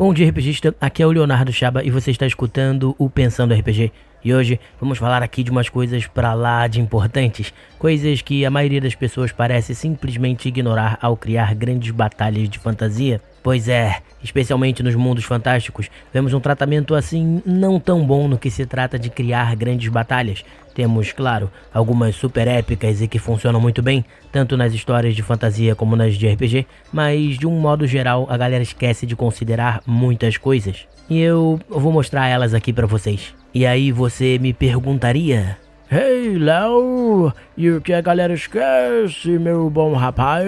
Bom dia, RPGista, aqui é o Leonardo Chaba e você está escutando o Pensando RPG. E hoje vamos falar aqui de umas coisas pra lá de importantes, coisas que a maioria das pessoas parece simplesmente ignorar ao criar grandes batalhas de fantasia. Pois é, especialmente nos mundos fantásticos, vemos um tratamento assim não tão bom no que se trata de criar grandes batalhas. Temos, claro, algumas super épicas e que funcionam muito bem, tanto nas histórias de fantasia como nas de RPG, mas de um modo geral a galera esquece de considerar muitas coisas. E eu vou mostrar elas aqui pra vocês. E aí você me perguntaria: "Hey, Léo, e o que a galera esquece, meu bom rapaz?"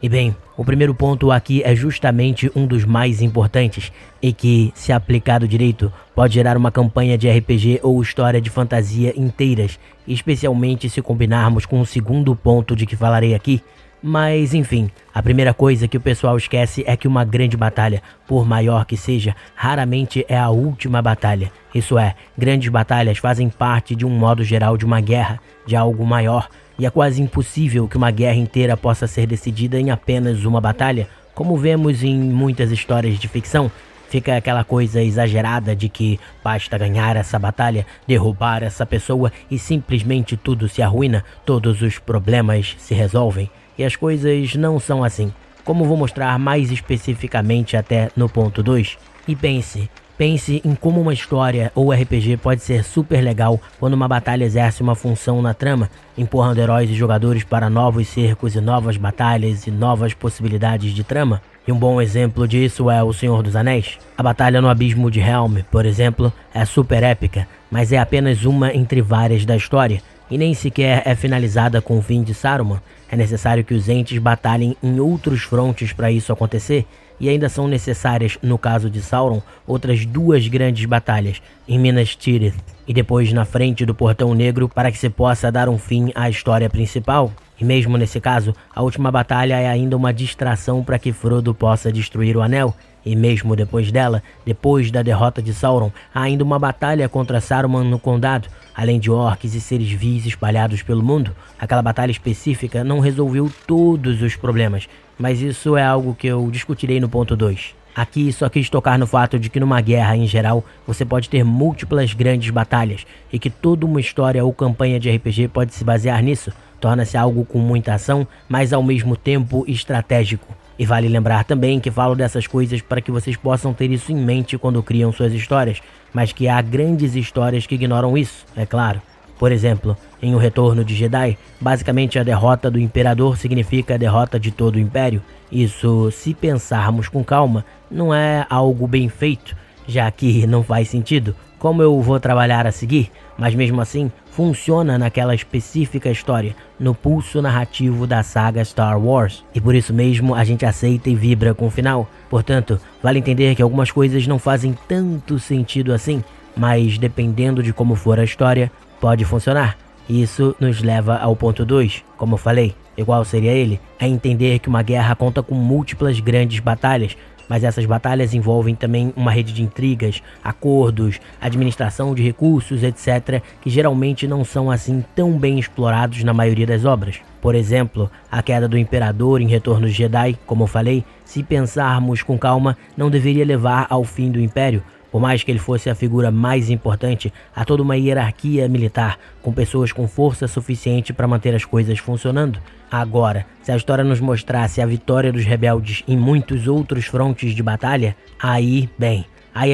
E bem, o primeiro ponto aqui é justamente um dos mais importantes e que, se aplicado direito, pode gerar uma campanha de RPG ou história de fantasia inteiras, especialmente se combinarmos com o segundo ponto de que falarei aqui. Mas enfim, a primeira coisa que o pessoal esquece é que uma grande batalha, por maior que seja, raramente é a última batalha. Isso é, grandes batalhas fazem parte de um modo geral de uma guerra, de algo maior, e é quase impossível que uma guerra inteira possa ser decidida em apenas uma batalha, como vemos em muitas histórias de ficção. Fica aquela coisa exagerada de que basta ganhar essa batalha, derrubar essa pessoa e simplesmente tudo se arruína, todos os problemas se resolvem. E as coisas não são assim, como vou mostrar mais especificamente até no ponto 2. E pense em como uma história ou RPG pode ser super legal quando uma batalha exerce uma função na trama, empurrando heróis e jogadores para novos cercos e novas batalhas e novas possibilidades de trama. E um bom exemplo disso é O Senhor dos Anéis. A batalha no Abismo de Helm, por exemplo, é super épica, mas é apenas uma entre várias da história, e nem sequer é finalizada com o fim de Saruman. É necessário que os entes batalhem em outros frontes para isso acontecer, e ainda são necessárias, no caso de Sauron, outras duas grandes batalhas, em Minas Tirith e depois na frente do Portão Negro, para que se possa dar um fim à história principal. E mesmo nesse caso, a última batalha é ainda uma distração para que Frodo possa destruir o Anel. E mesmo depois dela, depois da derrota de Sauron, há ainda uma batalha contra Saruman no Condado, além de orcs e seres vis espalhados pelo mundo. Aquela batalha específica não resolveu todos os problemas, mas isso é algo que eu discutirei no ponto 2. Aqui só quis tocar no fato de que numa guerra em geral, você pode ter múltiplas grandes batalhas, e que toda uma história ou campanha de RPG pode se basear nisso. Torna-se algo com muita ação, mas ao mesmo tempo estratégico. E vale lembrar também que falo dessas coisas para que vocês possam ter isso em mente quando criam suas histórias, mas que há grandes histórias que ignoram isso, é claro. Por exemplo, em O Retorno de Jedi, basicamente a derrota do Imperador significa a derrota de todo o Império. Isso, se pensarmos com calma, não é algo bem feito, já que não faz sentido, como eu vou trabalhar a seguir, mas mesmo assim funciona naquela específica história, no pulso narrativo da saga Star Wars, e por isso mesmo a gente aceita e vibra com o final. Portanto, vale entender que algumas coisas não fazem tanto sentido assim, mas dependendo de como for a história, pode funcionar. Isso nos leva ao ponto 2, como eu falei, igual seria ele, é entender que uma guerra conta com múltiplas grandes batalhas, mas essas batalhas envolvem também uma rede de intrigas, acordos, administração de recursos, etc., que geralmente não são assim tão bem explorados na maioria das obras. Por exemplo, a queda do Imperador em Retorno de Jedi, como eu falei, se pensarmos com calma, não deveria levar ao fim do Império. Por mais que ele fosse a figura mais importante, há toda uma hierarquia militar, com pessoas com força suficiente para manter as coisas funcionando. Agora, se a história nos mostrasse a vitória dos rebeldes em muitos outros frontes de batalha, aí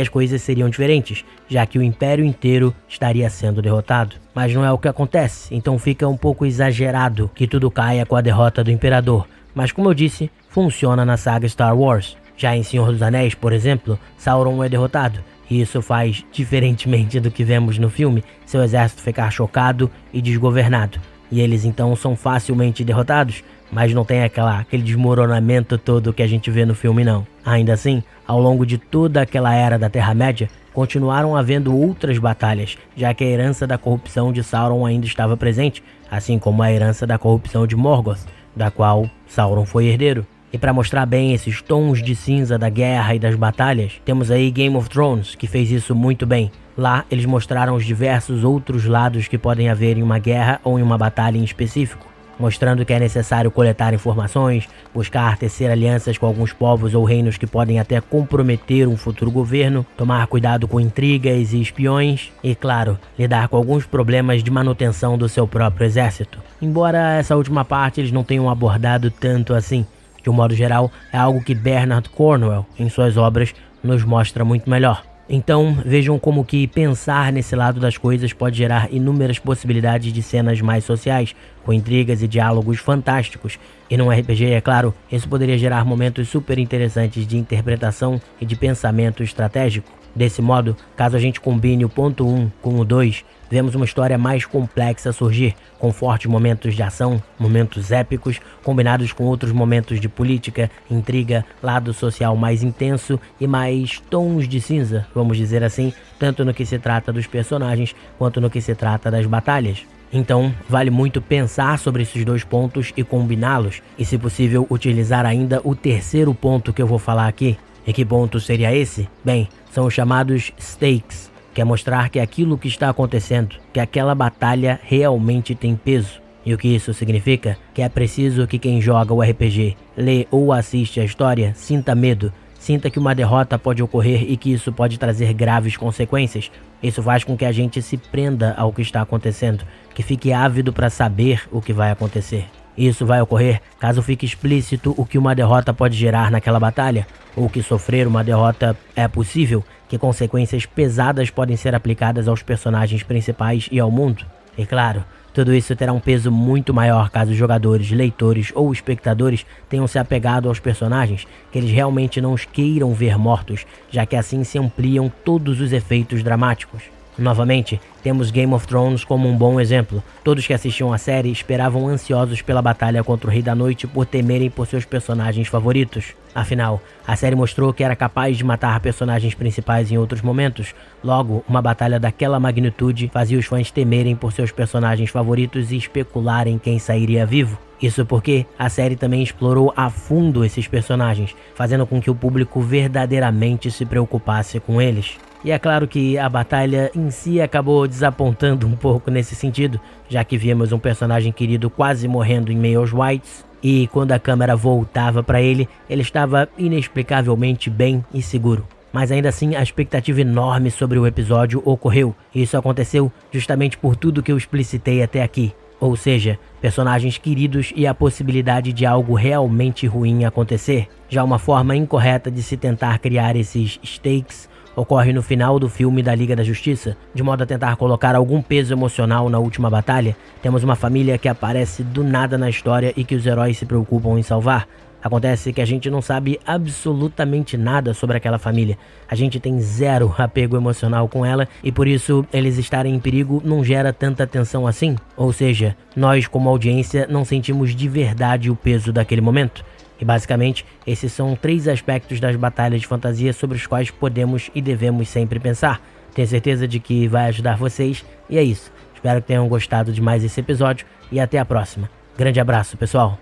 as coisas seriam diferentes, já que o Império inteiro estaria sendo derrotado. Mas não é o que acontece, então fica um pouco exagerado que tudo caia com a derrota do Imperador. Mas como eu disse, funciona na saga Star Wars. Já em Senhor dos Anéis, por exemplo, Sauron é derrotado, e isso faz, diferentemente do que vemos no filme, seu exército ficar chocado e desgovernado. E eles então são facilmente derrotados, mas não tem aquele desmoronamento todo que a gente vê no filme não. Ainda assim, ao longo de toda aquela era da Terra-média, continuaram havendo outras batalhas, já que a herança da corrupção de Sauron ainda estava presente, assim como a herança da corrupção de Morgoth, da qual Sauron foi herdeiro. E para mostrar bem esses tons de cinza da guerra e das batalhas, temos aí Game of Thrones, que fez isso muito bem. Lá, eles mostraram os diversos outros lados que podem haver em uma guerra ou em uma batalha em específico. mostrando que é necessário coletar informações, buscar tecer alianças com alguns povos ou reinos que podem até comprometer um futuro governo, tomar cuidado com intrigas e espiões e, claro, lidar com alguns problemas de manutenção do seu próprio exército. Embora essa última parte eles não tenham abordado tanto assim, de um modo geral, é algo que Bernard Cornwell, em suas obras, nos mostra muito melhor. Então, vejam como que pensar nesse lado das coisas pode gerar inúmeras possibilidades de cenas mais sociais, com intrigas e diálogos fantásticos. E num RPG, é claro, isso poderia gerar momentos super interessantes de interpretação e de pensamento estratégico. Desse modo, caso a gente combine o ponto 1 com o 2, vemos uma história mais complexa surgir, com fortes momentos de ação, momentos épicos, combinados com outros momentos de política, intriga, lado social mais intenso e mais tons de cinza, vamos dizer assim, tanto no que se trata dos personagens quanto no que se trata das batalhas. Então, vale muito pensar sobre esses dois pontos e combiná-los, e se possível utilizar ainda o terceiro ponto que eu vou falar aqui. E que ponto seria esse? Bem, são os chamados stakes, que é mostrar que aquilo que está acontecendo, que aquela batalha realmente tem peso. E o que isso significa? Que é preciso que quem joga o RPG, lê ou assiste a história, sinta medo, sinta que uma derrota pode ocorrer e que isso pode trazer graves consequências. Isso faz com que a gente se prenda ao que está acontecendo, que fique ávido para saber o que vai acontecer. Isso vai ocorrer caso fique explícito o que uma derrota pode gerar naquela batalha, ou que sofrer uma derrota é possível, que consequências pesadas podem ser aplicadas aos personagens principais e ao mundo. E claro, tudo isso terá um peso muito maior caso os jogadores, leitores ou espectadores tenham se apegado aos personagens, que eles realmente não os queiram ver mortos, já que assim se ampliam todos os efeitos dramáticos. Novamente, temos Game of Thrones como um bom exemplo. Todos que assistiam a série esperavam ansiosos pela batalha contra o Rei da Noite por temerem por seus personagens favoritos. Afinal, a série mostrou que era capaz de matar personagens principais em outros momentos. Logo, uma batalha daquela magnitude fazia os fãs temerem por seus personagens favoritos e especularem quem sairia vivo. Isso porque a série também explorou a fundo esses personagens, fazendo com que o público verdadeiramente se preocupasse com eles. E é claro que a batalha em si acabou desapontando um pouco nesse sentido, já que vimos um personagem querido quase morrendo em meio aos Whites, e quando a câmera voltava para ele, ele estava inexplicavelmente bem e seguro. Mas ainda assim, a expectativa enorme sobre o episódio ocorreu, e isso aconteceu justamente por tudo que eu explicitei até aqui. Ou seja, personagens queridos e a possibilidade de algo realmente ruim acontecer. Já uma forma incorreta de se tentar criar esses stakes ocorre no final do filme da Liga da Justiça. De modo a tentar colocar algum peso emocional na última batalha, temos uma família que aparece do nada na história e que os heróis se preocupam em salvar. Acontece que a gente não sabe absolutamente nada sobre aquela família. A gente tem zero apego emocional com ela e por isso eles estarem em perigo não gera tanta tensão assim. Ou seja, nós como audiência não sentimos de verdade o peso daquele momento. E basicamente, esses são 3 aspectos das batalhas de fantasia sobre os quais podemos e devemos sempre pensar. Tenho certeza de que vai ajudar vocês e é isso. Espero que tenham gostado de mais esse episódio e até a próxima. Grande abraço, pessoal!